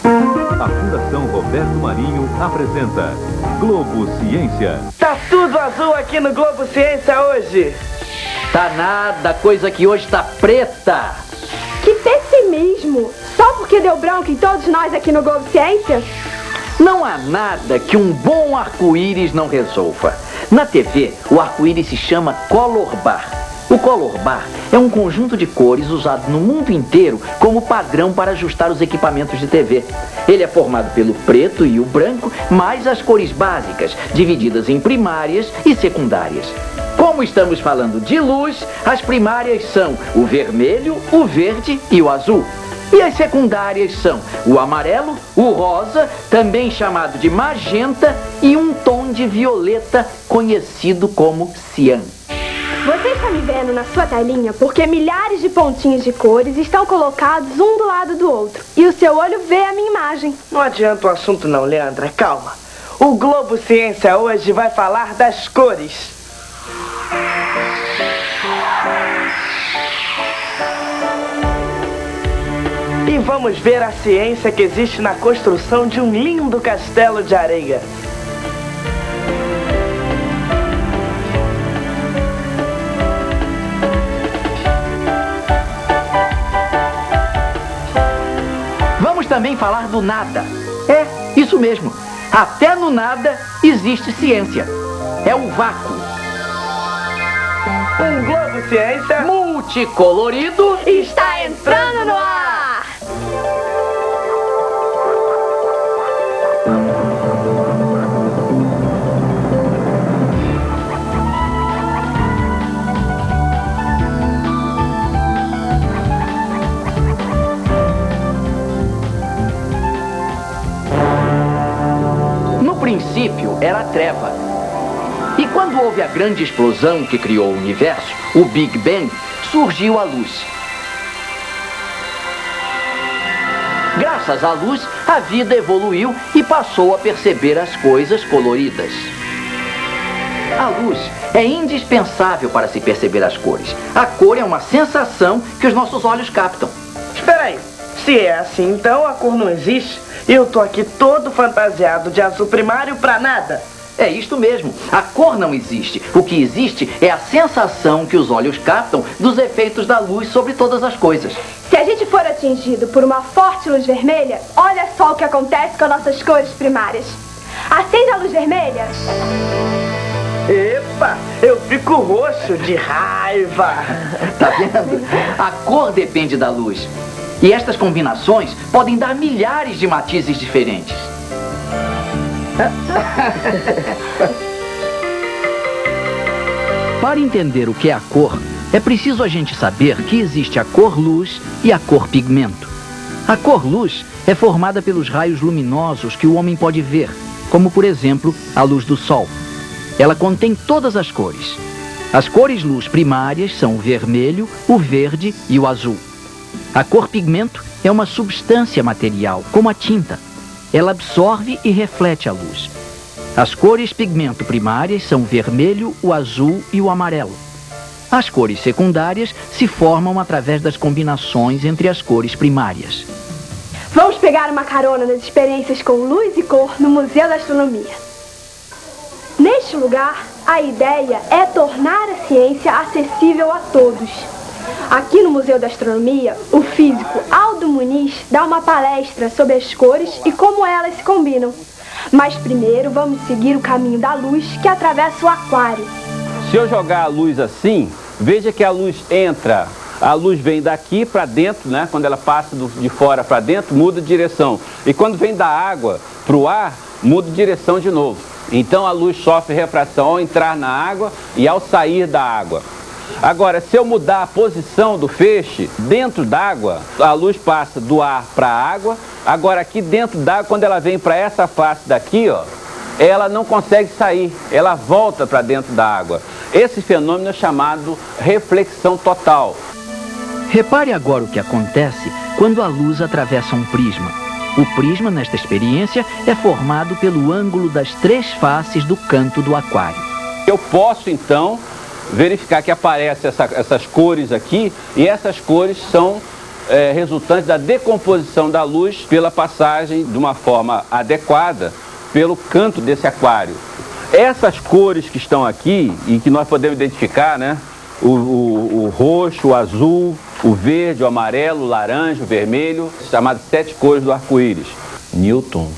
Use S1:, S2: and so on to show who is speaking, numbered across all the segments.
S1: A Fundação Roberto Marinho apresenta Globo Ciência.
S2: Tá tudo azul aqui no Globo Ciência hoje.
S3: Tá nada, coisa que hoje tá preta.
S4: Que pessimismo! Só porque deu branco em todos nós aqui no Globo Ciência?
S3: Não há nada que um bom arco-íris não resolva. Na TV, o arco-íris se chama Color Bar. O Color Bar é um conjunto de cores usado no mundo inteiro como padrão para ajustar os equipamentos de TV. Ele é formado pelo preto e o branco, mais as cores básicas, divididas em primárias e secundárias. Como estamos falando de luz, as primárias são o vermelho, o verde e o azul. E as secundárias são o amarelo, o rosa, também chamado de magenta, e um tom de violeta conhecido como cian.
S4: Você está me vendo na sua telinha porque milhares de pontinhos de cores estão colocados um do lado do outro. E o seu olho vê a minha imagem.
S2: Não adianta o assunto não, Leandra, calma. O Globo Ciência hoje vai falar das cores. E vamos ver a ciência que existe na construção de um lindo castelo de areia.
S3: Vamos também falar do nada. É, isso mesmo. Até no nada existe ciência. É o vácuo.
S2: Um Globo Ciência
S3: Multicolorido
S4: Está entrando no ar!
S3: No princípio era a treva. E quando houve a grande explosão que criou o universo, o Big Bang, surgiu a luz. Graças à luz, a vida evoluiu e passou a perceber as coisas coloridas. A luz é indispensável para se perceber as cores. A cor é uma sensação que os nossos olhos captam.
S2: Espera aí, se é assim então a cor não existe. Eu tô aqui todo fantasiado de azul primário pra nada.
S3: É isto mesmo, a cor não existe. O que existe é a sensação que os olhos captam dos efeitos da luz sobre todas as coisas.
S4: Se a gente for atingido por uma forte luz vermelha, olha só o que acontece com as nossas cores primárias. Acende a luz vermelha.
S2: Epa, eu fico roxo de raiva.
S3: Tá vendo? A cor depende da luz. E estas combinações podem dar milhares de matizes diferentes. Para entender o que é a cor, é preciso a gente saber que existe a cor luz e a cor pigmento. A cor luz é formada pelos raios luminosos que o homem pode ver, como por exemplo a luz do sol. Ela contém todas as cores. As cores luz primárias são o vermelho, o verde e o azul. A cor pigmento é uma substância material, como a tinta. Ela absorve e reflete a luz. As cores pigmento primárias são o vermelho, o azul e o amarelo. As cores secundárias se formam através das combinações entre as cores primárias.
S4: Vamos pegar uma carona nas experiências com luz e cor no Museu da Astronomia. Neste lugar, a ideia é tornar a ciência acessível a todos. Aqui no Museu da Astronomia, o físico Aldo Muniz dá uma palestra sobre as cores e como elas se combinam. Mas primeiro vamos seguir o caminho da luz que atravessa o aquário.
S5: Se eu jogar a luz assim, veja que a luz entra, a luz vem daqui para dentro, né? Quando ela passa de fora para dentro, muda de direção. E quando vem da água para o ar, muda de direção de novo. Então a luz sofre refração ao entrar na água e ao sair da água. Agora, se eu mudar a posição do feixe dentro d'água, a luz passa do ar para a água. Agora aqui dentro d'água, quando ela vem para essa face daqui, ó, ela não consegue sair, ela volta para dentro da água. Esse fenômeno é chamado reflexão total.
S3: Repare agora o que acontece quando a luz atravessa um prisma. O prisma, nesta experiência, é formado pelo ângulo das três faces do canto do aquário.
S5: Eu posso, então, verificar que aparecem essas cores aqui, e essas cores são resultantes da decomposição da luz pela passagem de uma forma adequada pelo canto desse aquário. Essas cores que estão aqui e que nós podemos identificar, né? O roxo, o azul, o verde, o amarelo, o laranja, o vermelho, chamadas 7 cores do arco-íris. Newton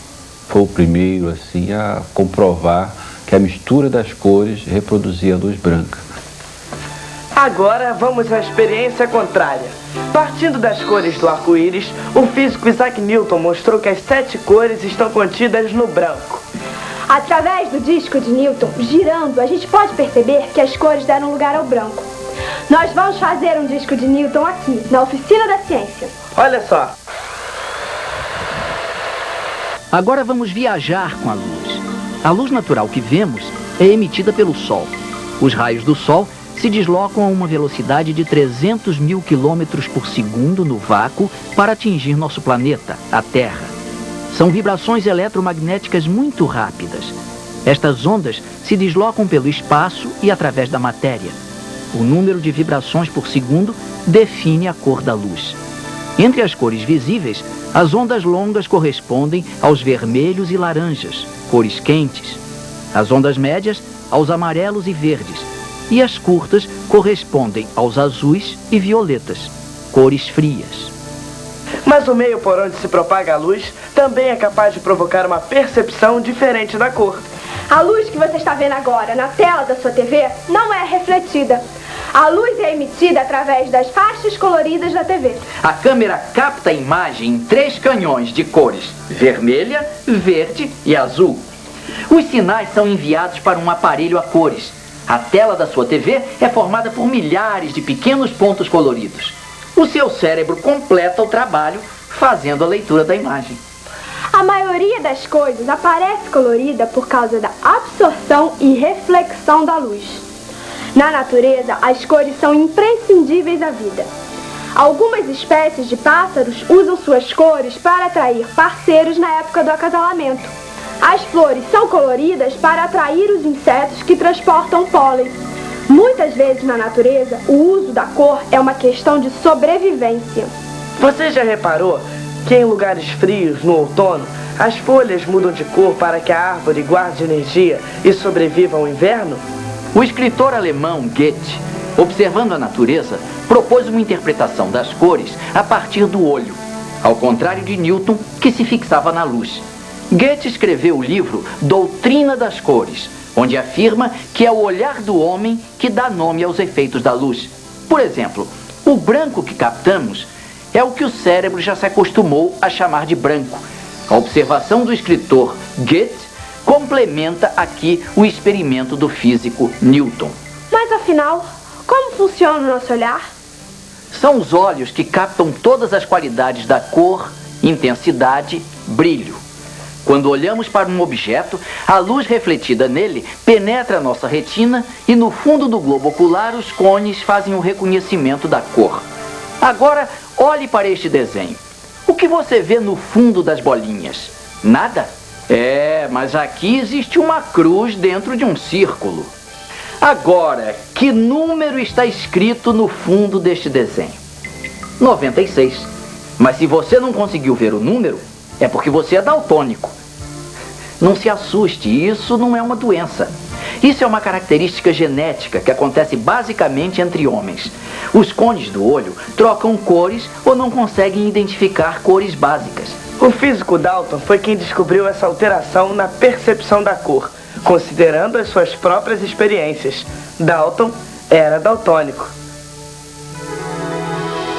S5: foi o primeiro assim, a comprovar que a mistura das cores reproduzia a luz branca.
S2: Agora vamos à experiência contrária. Partindo das cores do arco-íris, o físico Isaac Newton mostrou que as 7 cores estão contidas no branco.
S4: Através do disco de Newton, girando, a gente pode perceber que as cores deram lugar ao branco. Nós vamos fazer um disco de Newton aqui, na Oficina da Ciência.
S2: Olha só.
S3: Agora vamos viajar com a luz. A luz natural que vemos é emitida pelo Sol. Os raios do Sol se deslocam a uma velocidade de 300 mil quilômetros por segundo no vácuo para atingir nosso planeta, a Terra. São vibrações eletromagnéticas muito rápidas. Estas ondas se deslocam pelo espaço e através da matéria. O número de vibrações por segundo define a cor da luz. Entre as cores visíveis, as ondas longas correspondem aos vermelhos e laranjas, cores quentes. As ondas médias, aos amarelos e verdes. E as curtas correspondem aos azuis e violetas, cores frias.
S2: Mas o meio por onde se propaga a luz também é capaz de provocar uma percepção diferente da cor.
S4: A luz que você está vendo agora na tela da sua TV não é refletida. A luz é emitida através das faixas coloridas da TV.
S3: A câmera capta a imagem em 3 canhões de cores: vermelha, verde e azul. Os sinais são enviados para um aparelho a cores. A tela da sua TV é formada por milhares de pequenos pontos coloridos. O seu cérebro completa o trabalho fazendo a leitura da imagem.
S4: A maioria das coisas aparece colorida por causa da absorção e reflexão da luz. Na natureza, as cores são imprescindíveis à vida. Algumas espécies de pássaros usam suas cores para atrair parceiros na época do acasalamento. As flores são coloridas para atrair os insetos que transportam pólen. Muitas vezes na natureza, o uso da cor é uma questão de sobrevivência.
S2: Você já reparou que em lugares frios, no outono, as folhas mudam de cor para que a árvore guarde energia e sobreviva ao inverno?
S3: O escritor alemão Goethe, observando a natureza, propôs uma interpretação das cores a partir do olho, ao contrário de Newton, que se fixava na luz. Goethe escreveu o livro Doutrina das Cores, onde afirma que é o olhar do homem que dá nome aos efeitos da luz. Por exemplo, o branco que captamos é o que o cérebro já se acostumou a chamar de branco. A observação do escritor Goethe complementa aqui o experimento do físico Newton.
S4: Mas afinal, como funciona o nosso olhar?
S3: São os olhos que captam todas as qualidades da cor, intensidade, brilho. Quando olhamos para um objeto, a luz refletida nele penetra a nossa retina e no fundo do globo ocular os cones fazem o reconhecimento da cor. Agora, olhe para este desenho. O que você vê no fundo das bolinhas? Nada? Mas aqui existe uma cruz dentro de um círculo. Agora, que número está escrito no fundo deste desenho? 96. Mas se você não conseguiu ver o número, é porque você é daltônico. Não se assuste, isso não é uma doença. Isso é uma característica genética que acontece basicamente entre homens. Os cones do olho trocam cores ou não conseguem identificar cores básicas.
S2: O físico Dalton foi quem descobriu essa alteração na percepção da cor, considerando as suas próprias experiências. Dalton era daltônico.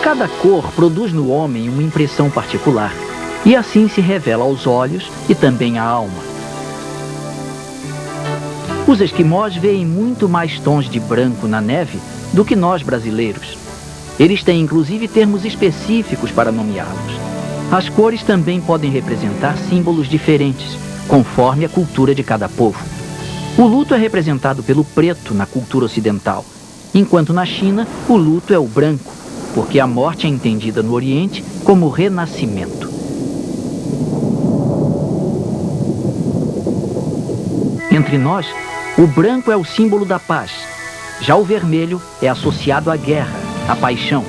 S3: Cada cor produz no homem uma impressão particular. E assim se revela aos olhos e também à alma. Os esquimós veem muito mais tons de branco na neve do que nós brasileiros. Eles têm inclusive termos específicos para nomeá-los. As cores também podem representar símbolos diferentes, conforme a cultura de cada povo. O luto é representado pelo preto na cultura ocidental, enquanto na China o luto é o branco, porque a morte é entendida no Oriente como renascimento. Entre nós, o branco é o símbolo da paz. Já o vermelho é associado à guerra, à paixão.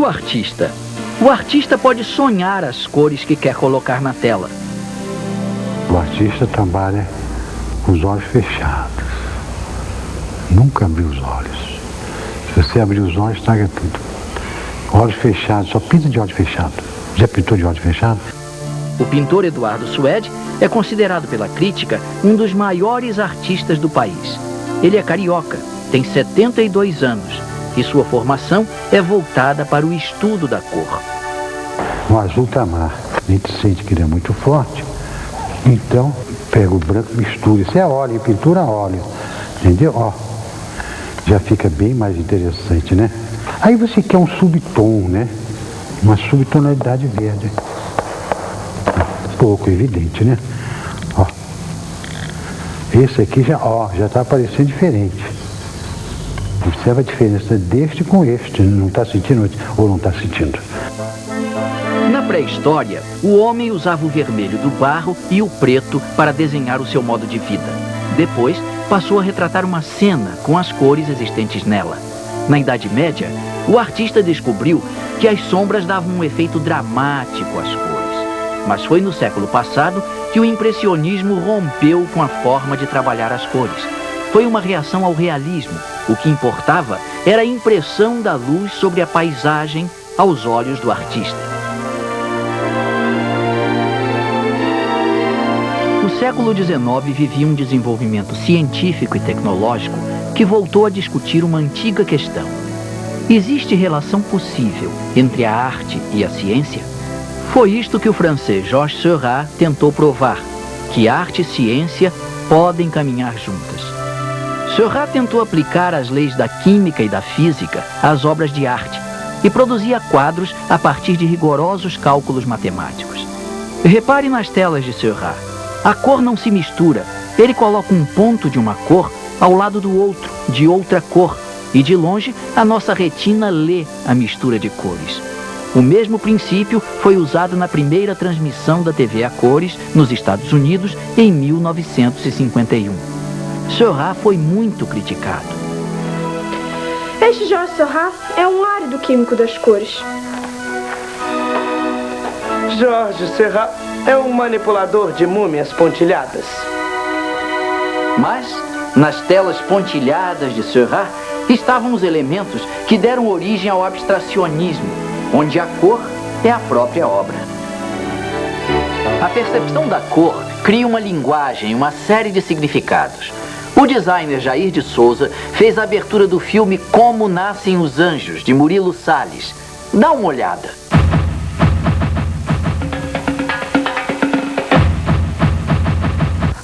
S3: o artista? O artista pode sonhar as cores que quer colocar na tela.
S6: O artista trabalha com os olhos fechados. Nunca abrir os olhos. Se você abrir os olhos, estraga tudo. Olhos fechados, só pinta de olhos fechados. Já pintou de olhos fechados?
S3: O pintor Eduardo Suede é considerado pela crítica um dos maiores artistas do país. Ele é carioca, tem 72 anos e sua formação é voltada para o estudo da cor.
S6: O azul ultramar, a gente sente que ele é muito forte, então pega o branco, mistura. Isso é óleo, pintura a óleo, entendeu? Ó, já fica bem mais interessante, né? Aí você quer um subtom, né? Uma subtonalidade verde. Pouco evidente, né? Ó. Esse aqui já está aparecendo diferente. Observa a diferença deste com este. Não está sentindo ou não está sentindo?
S3: Na pré-história, o homem usava o vermelho do barro e o preto para desenhar o seu modo de vida. Depois, passou a retratar uma cena com as cores existentes nela. Na Idade Média, o artista descobriu que as sombras davam um efeito dramático às cores. Mas foi no século passado que o impressionismo rompeu com a forma de trabalhar as cores. Foi uma reação ao realismo. O que importava era a impressão da luz sobre a paisagem aos olhos do artista. O século XIX vivia um desenvolvimento científico e tecnológico que voltou a discutir uma antiga questão. Existe relação possível entre a arte e a ciência? Foi isto que o francês Georges Seurat tentou provar, que arte e ciência podem caminhar juntas. Seurat tentou aplicar as leis da química e da física às obras de arte e produzia quadros a partir de rigorosos cálculos matemáticos. Repare nas telas de Seurat. A cor não se mistura. Ele coloca um ponto de uma cor ao lado do outro, de outra cor, e de longe a nossa retina lê a mistura de cores. O mesmo princípio foi usado na primeira transmissão da TV a cores nos Estados Unidos em 1951. Seurat foi muito criticado.
S4: Este Georges Seurat é um árido químico das cores.
S2: Georges Seurat é um manipulador de múmias pontilhadas.
S3: Mas, nas telas pontilhadas de Seurat, estavam os elementos que deram origem ao abstracionismo, onde a cor é a própria obra. A percepção da cor cria uma linguagem, uma série de significados. O designer Jair de Souza fez a abertura do filme Como Nascem os Anjos, de Murilo Salles. Dá uma olhada.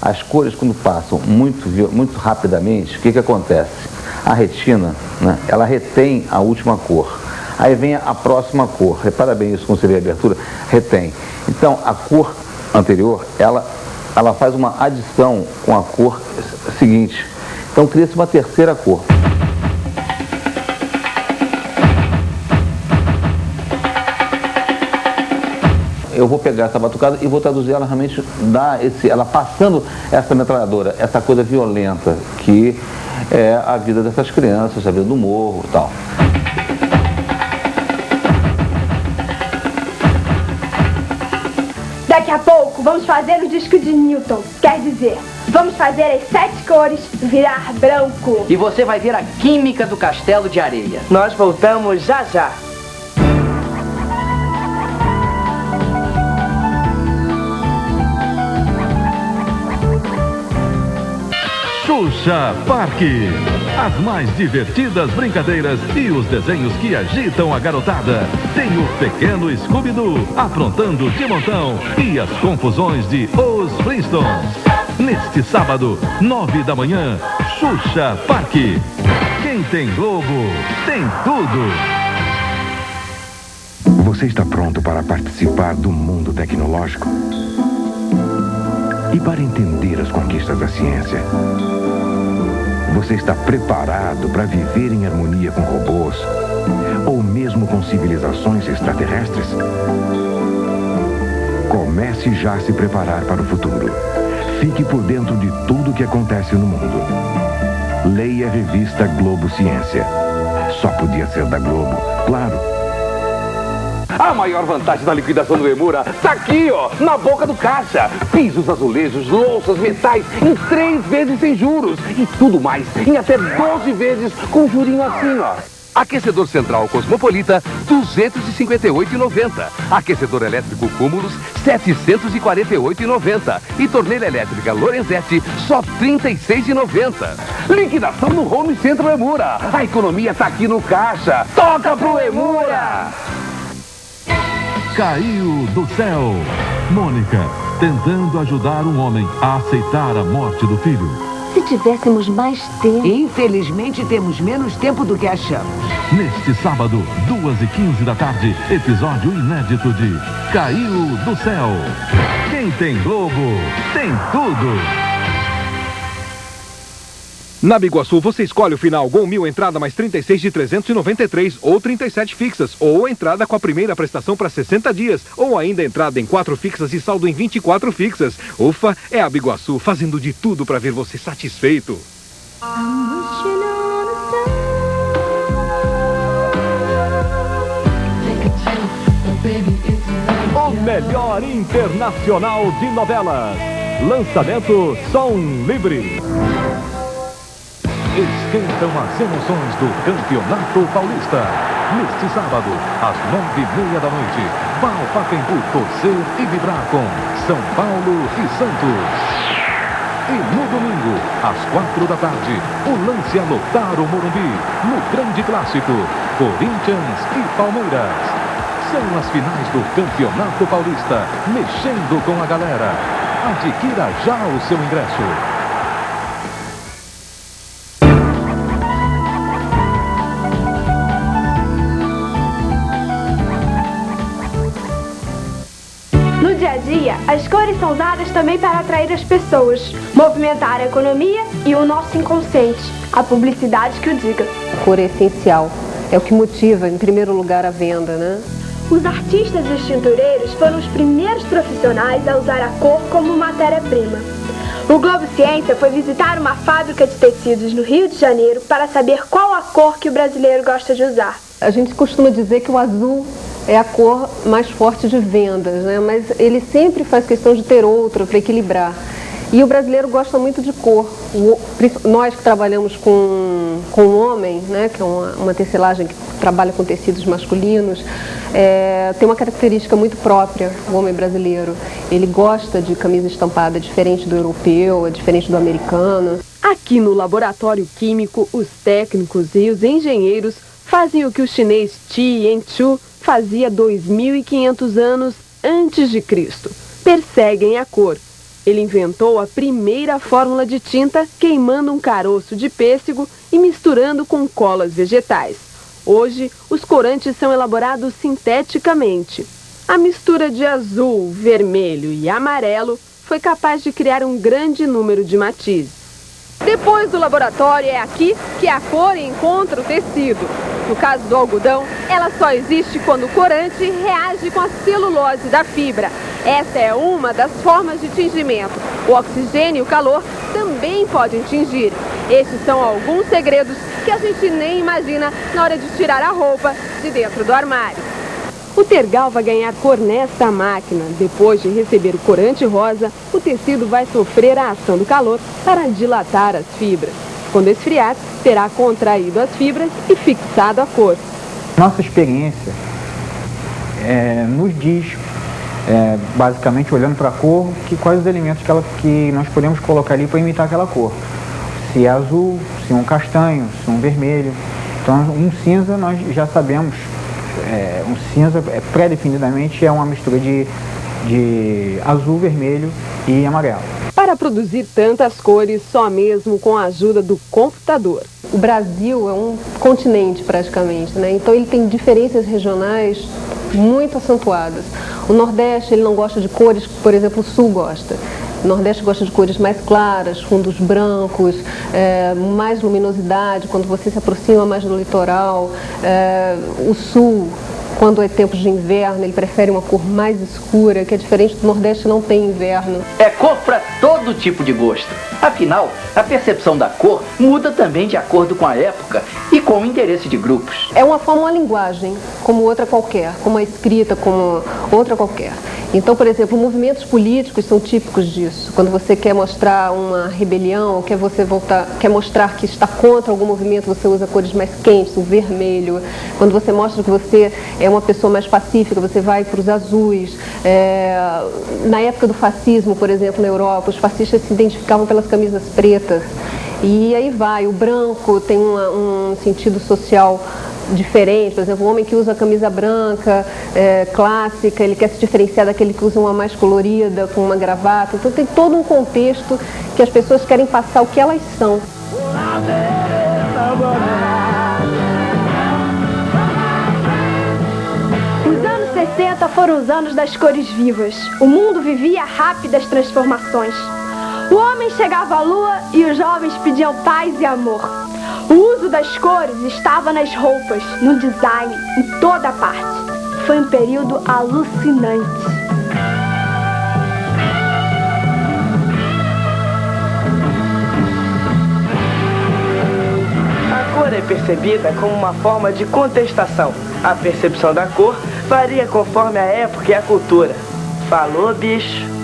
S5: As cores, quando passam muito rapidamente, o que acontece? A retina, né, ela retém a última cor. Aí vem a próxima cor. Repara bem isso quando você vê a abertura. Retém. Então, a cor anterior, ela faz uma adição com a cor seguinte. Então, cria-se uma terceira cor. Eu vou pegar essa batucada e vou traduzir ela realmente, ela passando essa metralhadora, essa coisa violenta que é a vida dessas crianças, a vida do morro e tal.
S4: Daqui a pouco vamos fazer o disco de Newton. Quer dizer, vamos fazer as 7 cores virar branco.
S3: E você vai ver a química do castelo de areia.
S2: Nós voltamos já já.
S1: Xuxa Parque. As mais divertidas brincadeiras e os desenhos que agitam a garotada. Tem o pequeno Scooby-Doo aprontando de montão e as confusões de Os Flintstones. Neste sábado, 9 da manhã, Xuxa Parque. Quem tem Globo, tem tudo.
S7: Você está pronto para participar do mundo tecnológico? E para entender as conquistas da ciência? Você está preparado para viver em harmonia com robôs? Ou mesmo com civilizações extraterrestres? Comece já a se preparar para o futuro. Fique por dentro de tudo o que acontece no mundo. Leia a revista Globo Ciência. Só podia ser da Globo, claro.
S8: A maior vantagem da liquidação do Emura tá aqui, ó, na boca do caixa. Pisos, azulejos, louças, metais em 3 vezes sem juros. E tudo mais em até 12 vezes com jurinho assim, ó.
S9: Aquecedor central Cosmopolita, R$ 258,90. Aquecedor elétrico Cúmulos, R$ 748,90. E torneira elétrica Lorenzetti, só R$ 36,90.
S8: Liquidação no Home Centro Emura. A economia tá aqui no caixa. Toca pro Emura!
S1: Caiu do céu. Mônica, tentando ajudar um homem a aceitar a morte do filho.
S10: Se tivéssemos mais tempo...
S11: Infelizmente, temos menos tempo do que achamos.
S1: Neste sábado, 2h15 da tarde, episódio inédito de Caiu do Céu. Quem tem Globo, tem tudo.
S12: Na Biguaçu, você escolhe o final Gol 1000 entrada mais 36 de 393 ou 37 fixas, ou entrada com a primeira prestação para 60 dias, ou ainda entrada em 4 fixas e saldo em 24 fixas. Ufa, é a Biguaçu fazendo de tudo para ver você satisfeito.
S1: O melhor internacional de novelas. Lançamento Som Livre. Esquentam as emoções do Campeonato Paulista. Neste sábado, às 9h30 da noite, vá ao Pacaembu torcer e vibrar com São Paulo e Santos. E no domingo, às 4 da tarde, o lance a lotar o Morumbi, no grande clássico, Corinthians e Palmeiras. São as finais do Campeonato Paulista, mexendo com a galera. Adquira já o seu ingresso.
S4: No dia a dia, as cores são usadas também para atrair as pessoas, movimentar a economia e o nosso inconsciente, a publicidade que o diga.
S13: A cor é essencial, é o que motiva, em primeiro lugar, a venda, né?
S4: Os artistas e os tintureiros foram os primeiros profissionais a usar a cor como matéria-prima. O Globo Ciência foi visitar uma fábrica de tecidos no Rio de Janeiro para saber qual a cor que o brasileiro gosta de usar.
S13: A gente costuma dizer que o azul é a cor mais forte de vendas, né? Mas ele sempre faz questão de ter outra para equilibrar. E o brasileiro gosta muito de cor. Nós que trabalhamos com o homem, né, que é uma tecelagem que trabalha com tecidos masculinos, tem uma característica muito própria, o homem brasileiro. Ele gosta de camisa estampada, diferente do europeu, diferente do americano.
S14: Aqui no laboratório químico, os técnicos e os engenheiros fazem o que o chinês Chi Yen-chu fazia 2.500 anos antes de Cristo. Perseguem a cor. Ele inventou a primeira fórmula de tinta queimando um caroço de pêssego e misturando com colas vegetais. Hoje, os corantes são elaborados sinteticamente. A mistura de azul, vermelho e amarelo foi capaz de criar um grande número de matizes. Depois do laboratório, é aqui que a cor encontra o tecido. No caso do algodão, ela só existe quando o corante reage com a celulose da fibra. Essa é uma das formas de tingimento. O oxigênio e o calor também podem tingir. Estes são alguns segredos que a gente nem imagina na hora de tirar a roupa de dentro do armário. O tergal vai ganhar cor nesta máquina. Depois de receber o corante rosa, o tecido vai sofrer a ação do calor para dilatar as fibras. Quando esfriar, terá contraído as fibras e fixado a cor.
S15: Nossa experiência nos diz, basicamente olhando para a cor, quais os elementos que nós podemos colocar ali para imitar aquela cor. Se é azul, se é um castanho, se é um vermelho. Então um cinza nós já sabemos. Um cinza pré-definidamente é uma mistura de azul, vermelho e amarelo.
S14: Para produzir tantas cores só mesmo com a ajuda do computador.
S13: O Brasil é um continente praticamente, né? Então ele tem diferenças regionais muito acentuadas. O Nordeste ele não gosta de cores que, por exemplo, o Sul gosta. O Nordeste gosta de cores mais claras, fundos brancos, mais luminosidade quando você se aproxima mais do litoral. O Sul quando é tempo de inverno, ele prefere uma cor mais escura, que é diferente do Nordeste, não tem inverno.
S3: É cor para todo tipo de gosto. Afinal, a percepção da cor muda também de acordo com a época e com o interesse de grupos.
S13: É uma forma, uma linguagem, como outra qualquer, como a escrita, como outra qualquer. Então, por exemplo, movimentos políticos são típicos disso. Quando você quer mostrar uma rebelião, quer mostrar que está contra algum movimento, você usa cores mais quentes, o vermelho. Quando você mostra que você é uma pessoa mais pacífica, você vai para os azuis. Na época do fascismo, por exemplo, na Europa, os fascistas se identificavam pelas camisas pretas. E aí vai, o branco tem um sentido social diferente. Por exemplo, o homem que usa a camisa branca, clássica, ele quer se diferenciar daquele que usa uma mais colorida, com uma gravata. Então tem todo um contexto que as pessoas querem passar o que elas são.
S4: Os anos 60 foram os anos das cores vivas. O mundo vivia rápidas transformações. O homem chegava à lua e os jovens pediam paz e amor. O uso das cores estava nas roupas, no design, em toda parte. Foi um período alucinante.
S2: A cor é percebida como uma forma de contestação. A percepção da cor varia conforme a época e a cultura. Falou, bicho?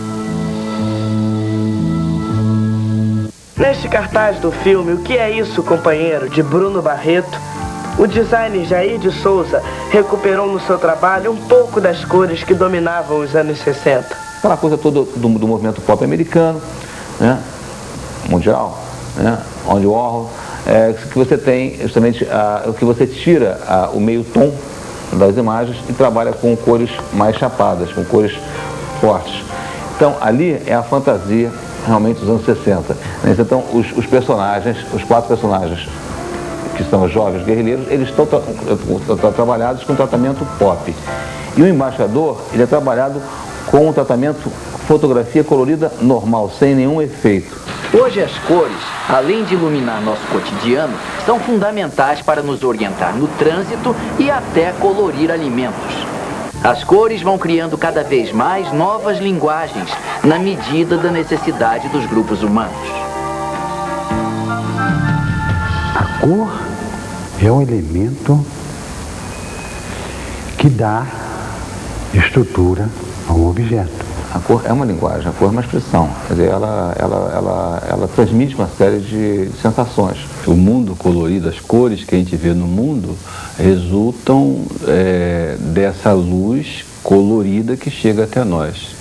S2: Neste cartaz do filme O Que É Isso, Companheiro, de Bruno Barreto, o designer Jair de Souza recuperou no seu trabalho um pouco das cores que dominavam os anos 60.
S5: Aquela coisa toda do movimento pop americano, né? Mundial, né? Onde o Warhol, que você tem justamente o que você tira o meio tom das imagens e trabalha com cores mais chapadas, com cores fortes. Então ali é a fantasia realmente dos anos 60. Então os personagens, os 4 personagens que são os jovens guerrilheiros, eles estão trabalhados com tratamento pop. E o embaixador, ele é trabalhado com um tratamento fotografia colorida normal, sem nenhum efeito.
S3: Hoje as cores, além de iluminar nosso cotidiano, são fundamentais para nos orientar no trânsito e até colorir alimentos. As cores vão criando cada vez mais novas linguagens, na medida da necessidade dos grupos humanos.
S6: A cor é um elemento que dá estrutura ao objeto.
S5: A cor é uma linguagem, a cor é uma expressão. Quer dizer, ela transmite uma série de sensações.
S16: O mundo colorido, as cores que a gente vê no mundo, resultam dessa luz colorida que chega até nós.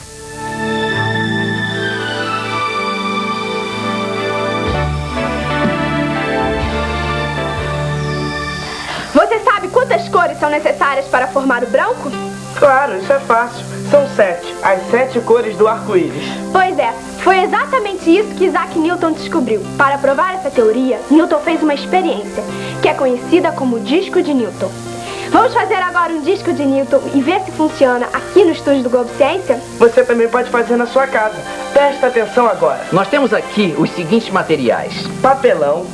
S4: Você sabe quantas cores são necessárias para formar o branco?
S2: Claro, isso é fácil. São 7, as 7 cores do arco-íris.
S4: Pois é, foi exatamente isso que Isaac Newton descobriu. Para provar essa teoria, Newton fez uma experiência, que é conhecida como disco de Newton. Vamos fazer agora um disco de Newton e ver se funciona aqui no estúdio do Globo Ciência?
S2: Você também pode fazer na sua casa. Presta atenção agora.
S3: Nós temos aqui os seguintes materiais:
S2: papelão,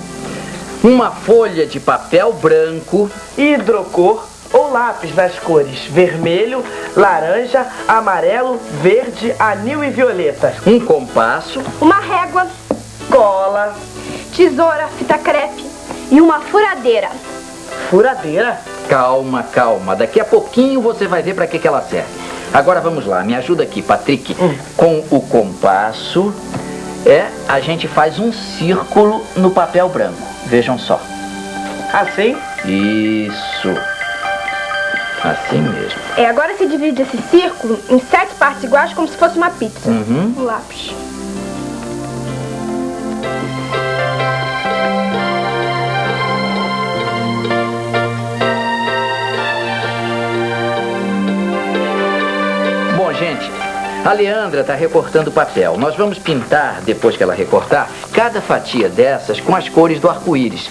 S3: uma folha de papel branco,
S2: hidrocor ou lápis nas cores vermelho, laranja, amarelo, verde, anil e violeta,
S3: um compasso,
S4: uma régua,
S2: cola,
S4: tesoura, fita crepe e uma furadeira.
S2: Furadeira?
S3: Calma, calma. Daqui a pouquinho você vai ver para que ela serve. Agora vamos lá, me ajuda aqui, Patrick. Com o compasso, a gente faz um círculo no papel branco. Vejam só.
S2: Assim?
S3: Isso. Assim mesmo.
S4: Agora se divide esse círculo em 7 partes iguais, como se fosse uma pizza. O lápis.
S3: Bom, gente, a Leandra está recortando o papel. Nós vamos pintar, depois que ela recortar, cada fatia dessas com as cores do arco-íris.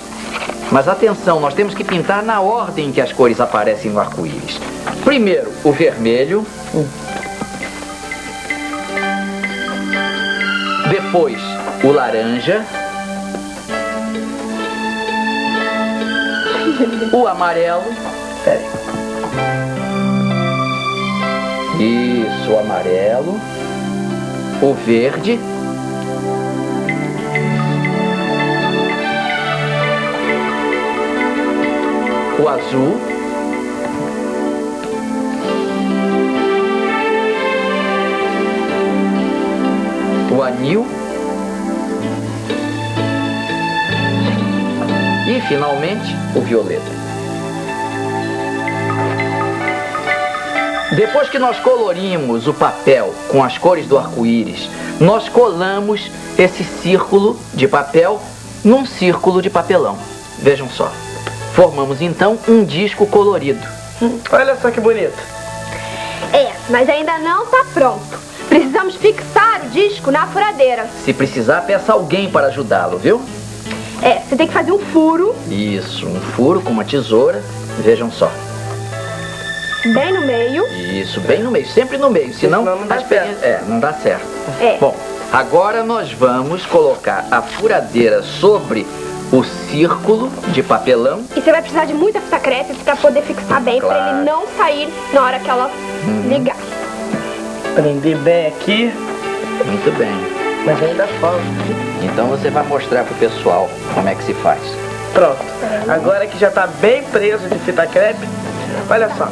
S3: Mas atenção, nós temos que pintar na ordem que as cores aparecem no arco-íris. Primeiro, o vermelho. Depois, o laranja. O amarelo. Isso, o amarelo, o verde, o azul, o anil e, finalmente, o violeta. Depois que nós colorimos o papel com as cores do arco-íris, nós colamos esse círculo de papel num círculo de papelão. Vejam só. Formamos então um disco colorido.
S2: Olha só que bonito.
S4: É, mas ainda não está pronto. Precisamos fixar o disco na furadeira.
S3: Se precisar, peça alguém para ajudá-lo, viu?
S4: É, você tem que fazer um furo.
S3: Isso, um furo com uma tesoura. Vejam só.
S4: Bem no meio.
S3: Isso, bem no meio, sempre no meio, senão
S2: não dá certo.
S3: não dá certo.
S4: É.
S3: Bom, agora nós vamos colocar a furadeira sobre o círculo de papelão.
S4: E você vai precisar de muita fita crepe para poder fixar bem,
S3: Claro.
S4: para ele não sair na hora que ela ligar.
S2: Prender bem aqui.
S3: Muito bem.
S2: Mas ainda falta.
S3: Então você vai mostrar pro pessoal como é que se faz.
S2: Pronto. Agora que já está bem preso de fita crepe, olha só.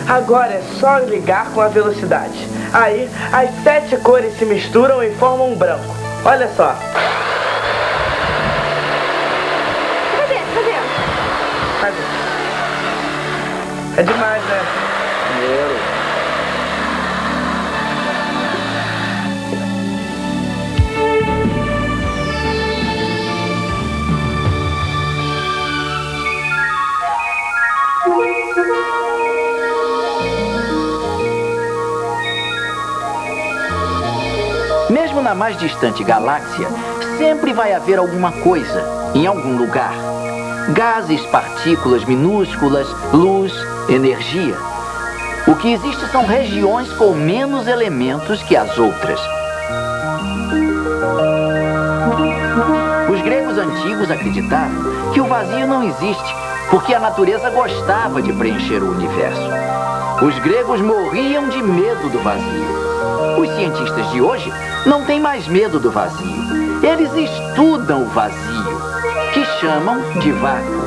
S2: Agora é só ligar com a velocidade. Aí, as 7 cores se misturam e formam um branco. Olha só.
S4: Cadê?
S2: É demais, né?
S3: Mesmo na mais distante galáxia, sempre vai haver alguma coisa, em algum lugar. Gases, partículas minúsculas, luz, energia. O que existe são regiões com menos elementos que as outras. Os gregos antigos acreditavam que o vazio não existe, porque a natureza gostava de preencher o universo. Os gregos morriam de medo do vazio. Os cientistas de hoje não têm mais medo do vazio. Eles estudam o vazio, que chamam de vácuo.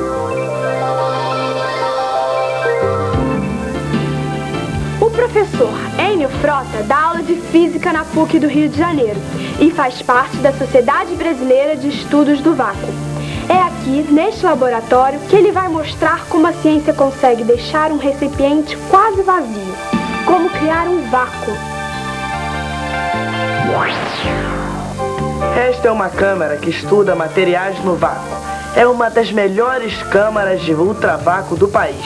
S4: O professor Enio Frota dá aula de física na PUC do Rio de Janeiro e faz parte da Sociedade Brasileira de Estudos do Vácuo. É aqui, neste laboratório, que ele vai mostrar como a ciência consegue deixar um recipiente quase vazio. Como criar um vácuo.
S2: Esta é uma câmara que estuda materiais no vácuo. É uma das melhores câmaras de ultravácuo do país.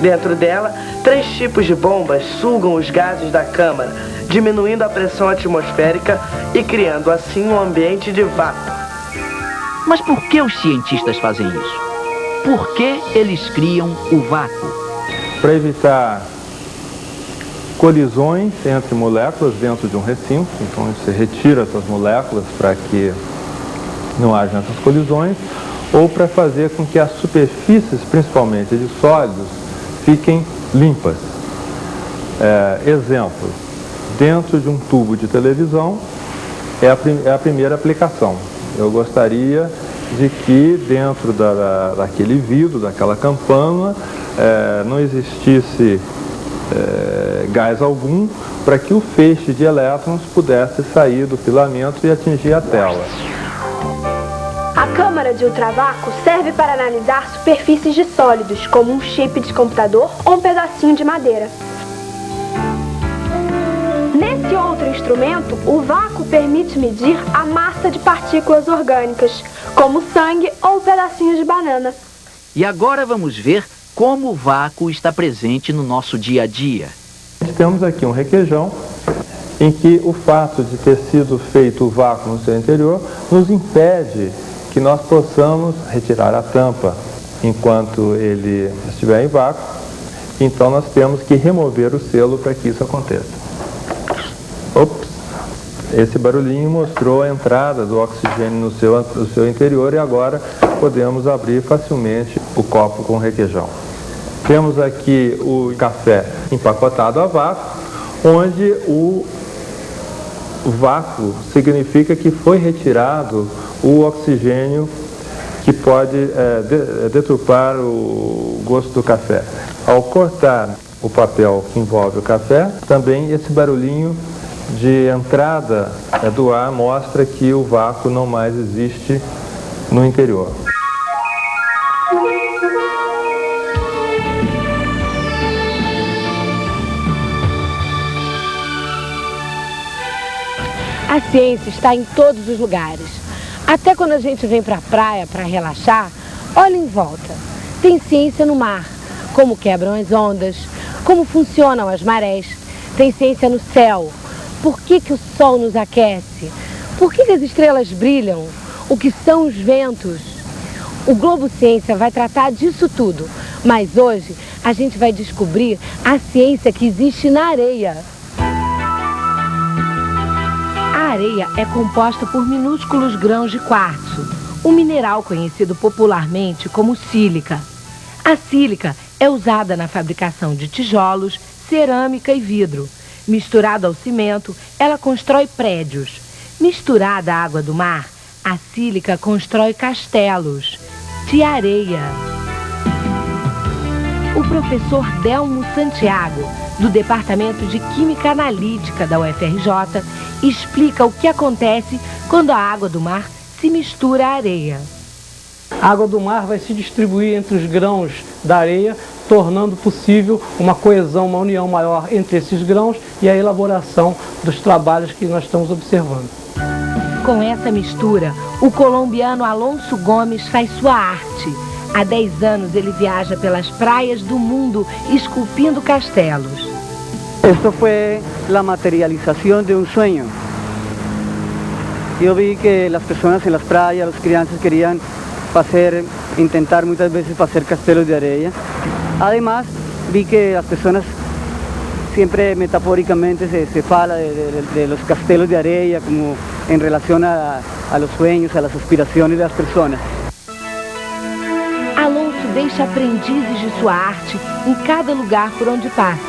S2: Dentro dela, 3 tipos de bombas sugam os gases da câmara, diminuindo a pressão atmosférica e criando assim um ambiente de vácuo.
S3: Mas por que os cientistas fazem isso? Por que eles criam o vácuo?
S17: Para evitar colisões entre moléculas dentro de um recinto, então você retira essas moléculas para que não haja essas colisões, ou para fazer com que as superfícies, principalmente de sólidos, fiquem limpas. Exemplo, dentro de um tubo de televisão é a primeira aplicação. Eu gostaria de que dentro daquele vidro, daquela campana, não existisse gás algum, para que o feixe de elétrons pudesse sair do filamento e atingir a tela.
S4: A câmara de ultravácuo serve para analisar superfícies de sólidos, como um chip de computador ou um pedacinho de madeira. Nesse outro instrumento, o vácuo permite medir a massa de partículas orgânicas, como sangue ou pedacinhos de banana.
S3: E agora vamos ver como o vácuo está presente no nosso dia a dia.
S17: Temos aqui um requeijão em que o fato de ter sido feito o vácuo no seu interior nos impede que nós possamos retirar a tampa enquanto ele estiver em vácuo. Então nós temos que remover o selo para que isso aconteça. Ops! Esse barulhinho mostrou a entrada do oxigênio no seu interior e agora podemos abrir facilmente o copo com requeijão. Temos aqui o café empacotado a vácuo, onde o vácuo significa que foi retirado o oxigênio que pode deturpar o gosto do café. Ao cortar o papel que envolve o café, também esse barulhinho de entrada do ar mostra que o vácuo não mais existe no interior.
S18: A ciência está em todos os lugares. Até quando a gente vem para a praia para relaxar, olha em volta. Tem ciência no mar, como quebram as ondas, como funcionam as marés. Tem ciência no céu. Por que o sol nos aquece? Por que as estrelas brilham? O que são os ventos? O Globo Ciência vai tratar disso tudo. Mas hoje a gente vai descobrir a ciência que existe na areia. A areia é composta por minúsculos grãos de quartzo, um mineral conhecido popularmente como sílica. A sílica é usada na fabricação de tijolos, cerâmica e vidro. Misturada ao cimento, ela constrói prédios. Misturada à água do mar, a sílica constrói castelos de areia. O professor Delmo Santiago, do Departamento de Química Analítica da UFRJ, explica o que acontece quando a água do mar se mistura à areia.
S19: A água do mar vai se distribuir entre os grãos da areia, tornando possível uma coesão, uma união maior entre esses grãos e a elaboração dos trabalhos que nós estamos observando.
S18: Com essa mistura, o colombiano Alonso Gomes faz sua arte. Há 10 anos ele viaja pelas praias do mundo esculpindo castelos.
S20: Esto fue la materialización de un sueño. Yo vi que las personas en las playas, los crianças querían intentar muchas veces hacer castelos de arena. Además, vi que las personas siempre metafóricamente se fala de los castelos de arena como en relación a los sueños, a las aspiraciones de las personas.
S18: Alonso deixa aprendizes de sua arte em cada lugar por onde passa.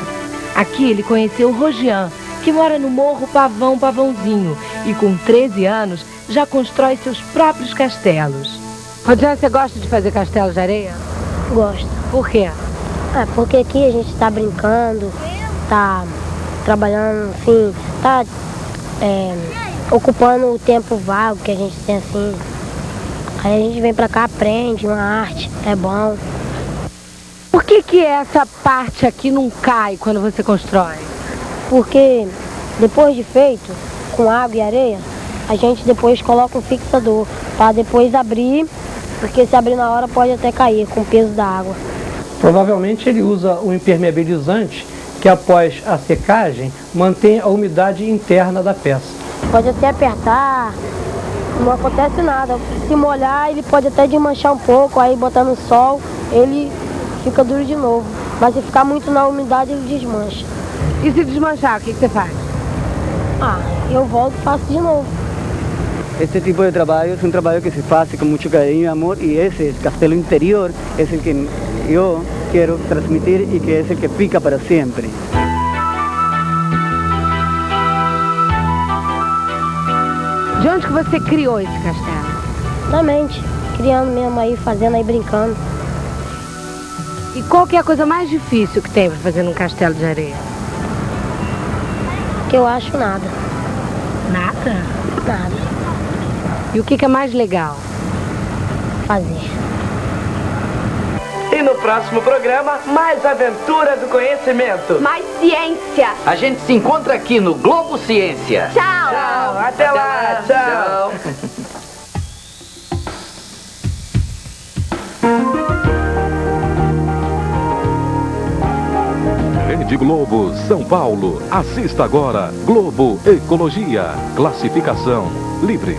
S18: Aqui ele conheceu Rogian, que mora no Morro Pavãozinho e com 13 anos já constrói seus próprios castelos. Rogian, você gosta de fazer castelos de areia?
S21: Gosto.
S18: Por quê?
S21: Porque aqui a gente está brincando, está trabalhando, enfim, está ocupando o tempo vago que a gente tem assim. Aí a gente vem pra cá, aprende uma arte, é bom.
S18: Por que essa parte aqui não cai quando você constrói?
S21: Porque depois de feito, com água e areia, a gente depois coloca um fixador para depois abrir, porque se abrir na hora pode até cair com o peso da água.
S19: Provavelmente ele usa um impermeabilizante que após a secagem mantém a umidade interna da peça.
S21: Pode até apertar, não acontece nada. Se molhar ele pode até desmanchar um pouco, aí botar no sol ele fica duro de novo. Mas se ficar muito na umidade ele desmancha.
S18: E se desmanchar, o que você faz?
S21: Eu volto e faço de novo.
S20: Este tipo de trabalho é um trabalho que se faz com muito carinho e amor, e esse castelo interior é o que eu quero transmitir e que é o que fica para sempre.
S18: De onde que você criou esse castelo?
S21: Na mente, criando mesmo aí, fazendo aí, brincando.
S18: E qual que é a coisa mais difícil que tem para fazer num castelo de areia?
S21: Que eu acho nada.
S18: Nada?
S21: Nada.
S18: E o que é mais legal?
S21: Fazer.
S2: E no próximo programa, mais aventura do conhecimento.
S4: Mais ciência.
S3: A gente se encontra aqui no Globo Ciência.
S4: Tchau.
S2: Tchau. Até lá. Tchau.
S1: Rede Globo, São Paulo. Assista agora Globo Ecologia. Classificação livre.